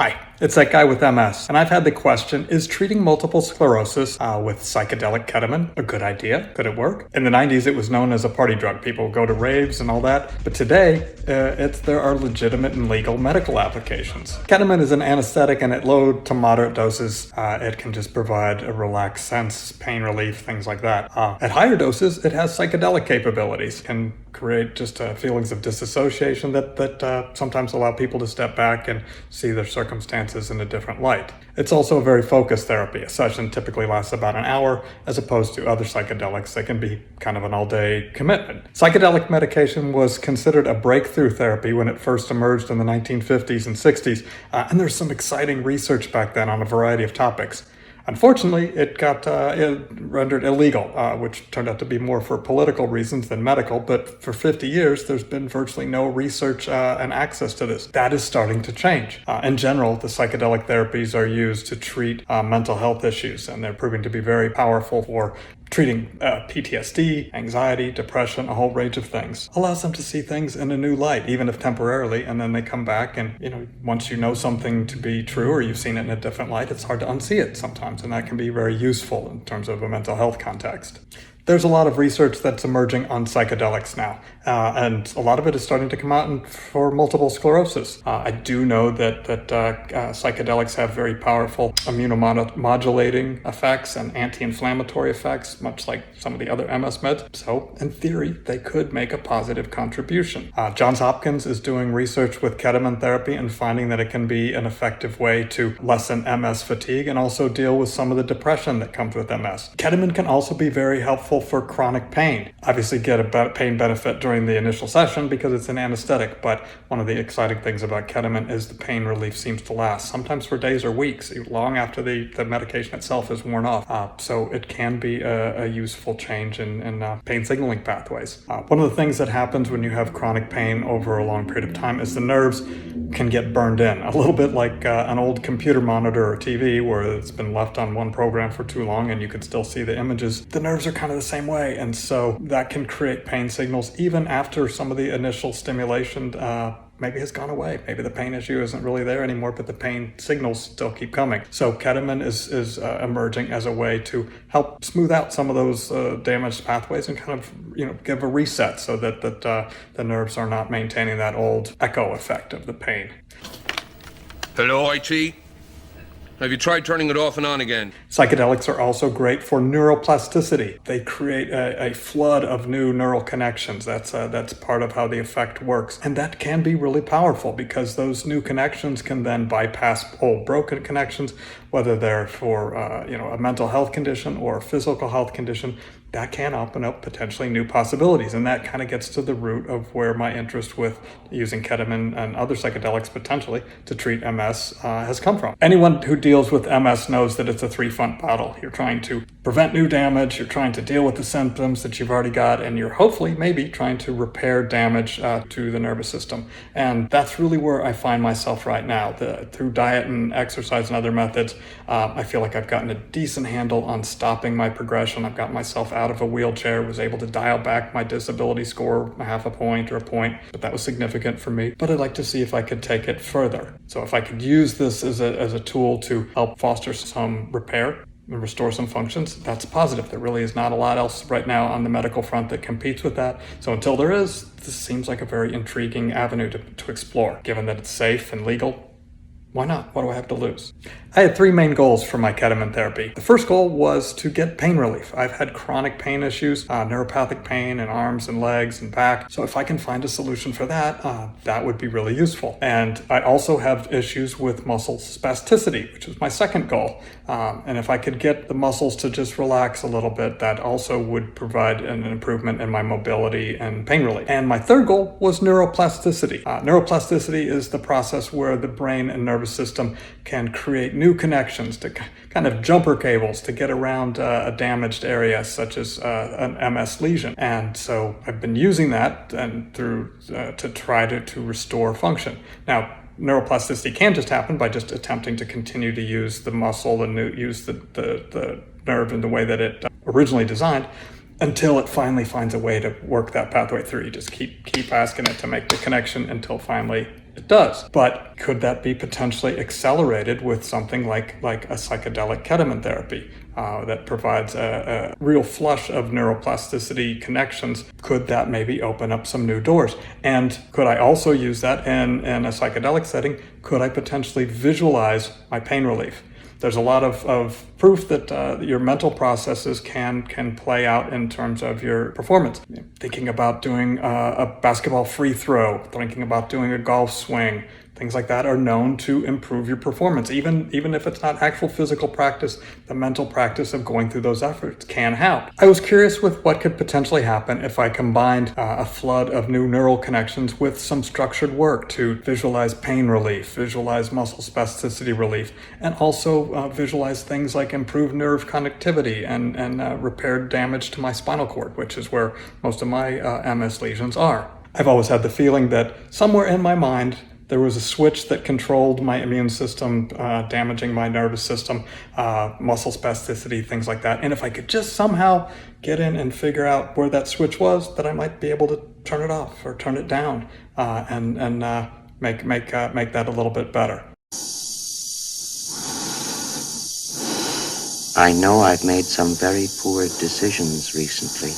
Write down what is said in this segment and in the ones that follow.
Hi, it's that guy with MS, and I've had the question, is treating multiple sclerosis with psychedelic ketamine a good idea? Could it work? In the 90s, it was known as a party drug. People would go to raves and all that, but today, there are legitimate and legal medical applications. Ketamine is an anesthetic, and at low to moderate doses, it can just provide a relaxed sense, pain relief, things like that. At higher doses, it has psychedelic capabilities, can create just feelings of disassociation that sometimes allow people to step back and see their circumstances in a different light. It's also a very focused therapy. A session typically lasts about an hour, as opposed to other psychedelics that can be kind of an all-day commitment. Psychedelic medication was considered a breakthrough therapy when it first emerged in the 1950s and 60s, and there's some exciting research back then on a variety of topics. Unfortunately, it got rendered illegal, which turned out to be more for political reasons than medical, but for 50 years, there's been virtually no research and access to this. That is starting to change. In general, the psychedelic therapies are used to treat mental health issues, and they're proving to be very powerful for treating PTSD, anxiety, depression, a whole range of things. Allows them to see things in a new light, even if temporarily, and then they come back and, once you know something to be true or you've seen it in a different light, it's hard to unsee it sometimes, and that can be very useful in terms of a mental health context. There's a lot of research that's emerging on psychedelics now, and a lot of it is starting to come out for multiple sclerosis. I do know that psychedelics have very powerful immunomodulating effects and anti-inflammatory effects, much like some of the other MS meds. So, in theory, they could make a positive contribution. Johns Hopkins is doing research with ketamine therapy and finding that it can be an effective way to lessen MS fatigue and also deal with some of the depression that comes with MS. Ketamine can also be very helpful for chronic pain. Obviously get a pain benefit during the initial session because it's an anesthetic, but one of the exciting things about ketamine is the pain relief seems to last, sometimes for days or weeks, long after the medication itself is worn off. So it can be a useful change in pain signaling pathways. One of the things that happens when you have chronic pain over a long period of time is the nerves can get burned in, a little bit like an old computer monitor or TV where it's been left on one program for too long and you can still see the images. The nerves are kind of the same way, and so that can create pain signals even after some of the initial stimulation maybe has gone away. Maybe the pain issue isn't really there anymore, but the pain signals still keep coming. So ketamine is emerging as a way to help smooth out some of those damaged pathways and kind of give a reset so that the nerves are not maintaining that old echo effect of the pain. Hello, IT? Have you tried turning it off and on again? Psychedelics are also great for neuroplasticity. They create a flood of new neural connections. That's part of how the effect works. And that can be really powerful because those new connections can then bypass old broken connections, whether they're for a mental health condition or a physical health condition. That can open up potentially new possibilities. And that kind of gets to the root of where my interest with using ketamine and other psychedelics potentially to treat MS has come from. Anyone who deals with MS knows that it's a three-front battle. You're trying to prevent new damage, you're trying to deal with the symptoms that you've already got, and you're hopefully maybe trying to repair damage to the nervous system. And that's really where I find myself right now. Through diet and exercise and other methods, I feel like I've gotten a decent handle on stopping my progression. I've got myself out of a wheelchair, was able to dial back my disability score a half a point or a point, but that was significant for me. But I'd like to see if I could take it further. So if I could use this as a tool to help foster some repair and restore some functions, that's positive. There really is not a lot else right now on the medical front that competes with that. So until there is, this seems like a very intriguing avenue to explore. Given that it's safe and legal, why not? What do I have to lose? I had three main goals for my ketamine therapy. The first goal was to get pain relief. I've had chronic pain issues, neuropathic pain in arms and legs and back. So if I can find a solution for that, that would be really useful. And I also have issues with muscle spasticity, which was my second goal. And if I could get the muscles to just relax a little bit, that also would provide an improvement in my mobility and pain relief. And my third goal was neuroplasticity. Neuroplasticity is the process where the brain and nervous system can create new connections, to kind of jumper cables to get around a damaged area such as an MS lesion. And so I've been using that and to try to restore function. Now, neuroplasticity can just happen by just attempting to continue to use the muscle and use the nerve in the way that it originally designed, until it finally finds a way to work that pathway through. You just keep asking it to make the connection until finally It does. But could that be potentially accelerated with something like a psychedelic ketamine therapy that provides a real flush of neuroplasticity connections? Could that maybe open up some new doors? And could I also use that in a psychedelic setting? Could I potentially visualize my pain relief? There's a lot of proof that your mental processes can play out in terms of your performance. Thinking about doing a basketball free throw, thinking about doing a golf swing, things like that are known to improve your performance. Even if it's not actual physical practice, the mental practice of going through those efforts can help. I was curious with what could potentially happen if I combined a flood of new neural connections with some structured work to visualize pain relief, visualize muscle spasticity relief, and also visualize things like improved nerve connectivity and repaired damage to my spinal cord, which is where most of my MS lesions are. I've always had the feeling that somewhere in my mind, there was a switch that controlled my immune system, damaging my nervous system, muscle spasticity, things like that. And if I could just somehow get in and figure out where that switch was, that I might be able to turn it off or turn it down and make that a little bit better. I know I've made some very poor decisions recently,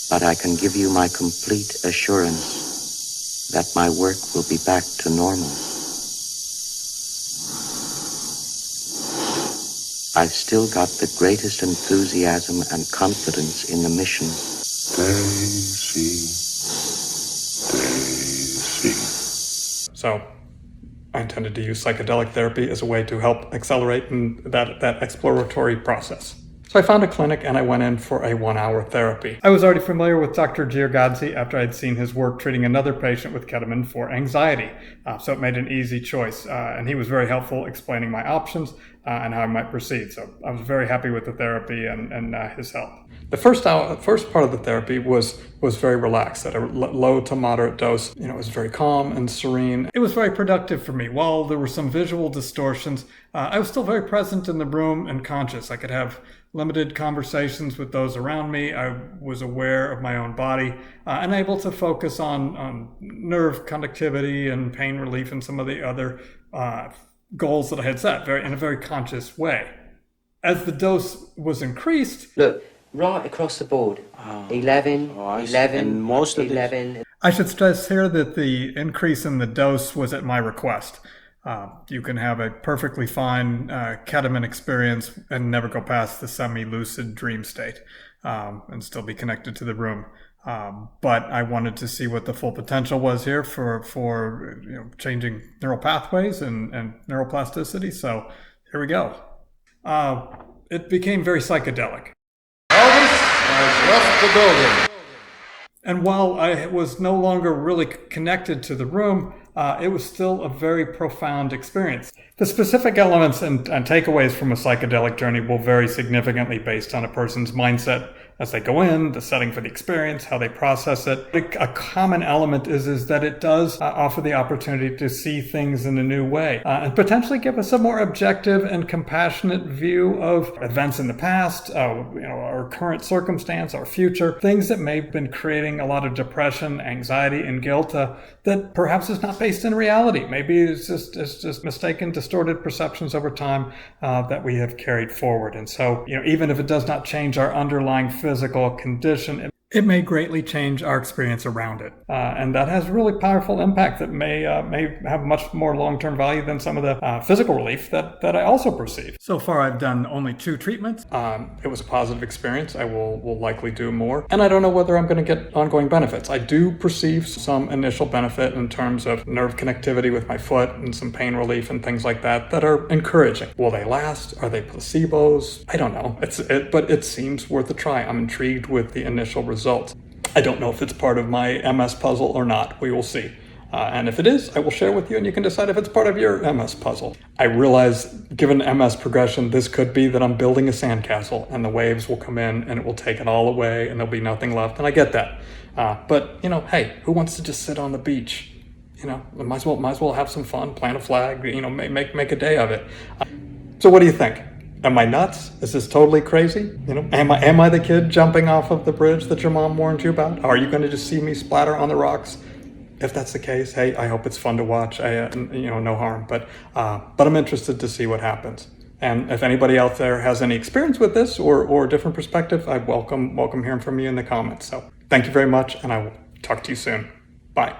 but I can give you my complete assurance that my work will be back to normal. I've still got the greatest enthusiasm and confidence in the mission. Daisy. So I intended to use psychedelic therapy as a way to help accelerate that exploratory process. So I found a clinic and I went in for a 1-hour therapy. I was already familiar with Dr. Giorgazzi after I'd seen his work treating another patient with ketamine for anxiety. So it made an easy choice. And he was very helpful explaining my options and how I might proceed. So I was very happy with the therapy and his help. The first part of the therapy was very relaxed at a low to moderate dose. It was very calm and serene. It was very productive for me. While there were some visual distortions, I was still very present in the room and conscious. I could have limited conversations with those around me. I was aware of my own body and able to focus on nerve conductivity and pain relief and some of the other goals that I had set in a very conscious way. As the dose was increased... Look, right across the board, 11, 11, And most of 11. I should stress here that the increase in the dose was at my request. You can have a perfectly fine ketamine experience and never go past the semi-lucid dream state and still be connected to the room. But I wanted to see what the full potential was here for changing neural pathways and neuroplasticity. So here we go. It became very psychedelic. Elvis has left the building. And while I was no longer really connected to the room, it was still a very profound experience. The specific elements and takeaways from a psychedelic journey will vary significantly based on a person's mindset as they go in, the setting for the experience, how they process it. A common element is that it does offer the opportunity to see things in a new way and potentially give us a more objective and compassionate view of events in the past, our current circumstance, our future, things that may have been creating a lot of depression, anxiety, and guilt that perhaps is not based in reality. Maybe it's just mistaken, distorted perceptions over time that we have carried forward. And so, even if it does not change our underlying physical condition, it may greatly change our experience around it. And that has really powerful impact that may have much more long-term value than some of the physical relief that I also perceive. So far, I've done only 2 treatments. It was a positive experience. I will likely do more. And I don't know whether I'm going to get ongoing benefits. I do perceive some initial benefit in terms of nerve connectivity with my foot and some pain relief and things like that are encouraging. Will they last? Are they placebos? I don't know. But it seems worth a try. I'm intrigued with the initial results. I don't know if it's part of my MS puzzle or not. We will see. And if it is, I will share with you and you can decide if it's part of your MS puzzle. I realize, given MS progression, this could be that I'm building a sandcastle and the waves will come in and it will take it all away and there'll be nothing left. And I get that. But, hey, who wants to just sit on the beach? Might as well have some fun, plant a flag, make a day of it. So what do you think? Am I nuts? Is this totally crazy? You know, am I the kid jumping off of the bridge that your mom warned you about? Are you going to just see me splatter on the rocks? If that's the case, hey, I hope it's fun to watch. No harm, but I'm interested to see what happens. And if anybody out there has any experience with this or a different perspective, I welcome hearing from you in the comments. So thank you very much, and I will talk to you soon. Bye.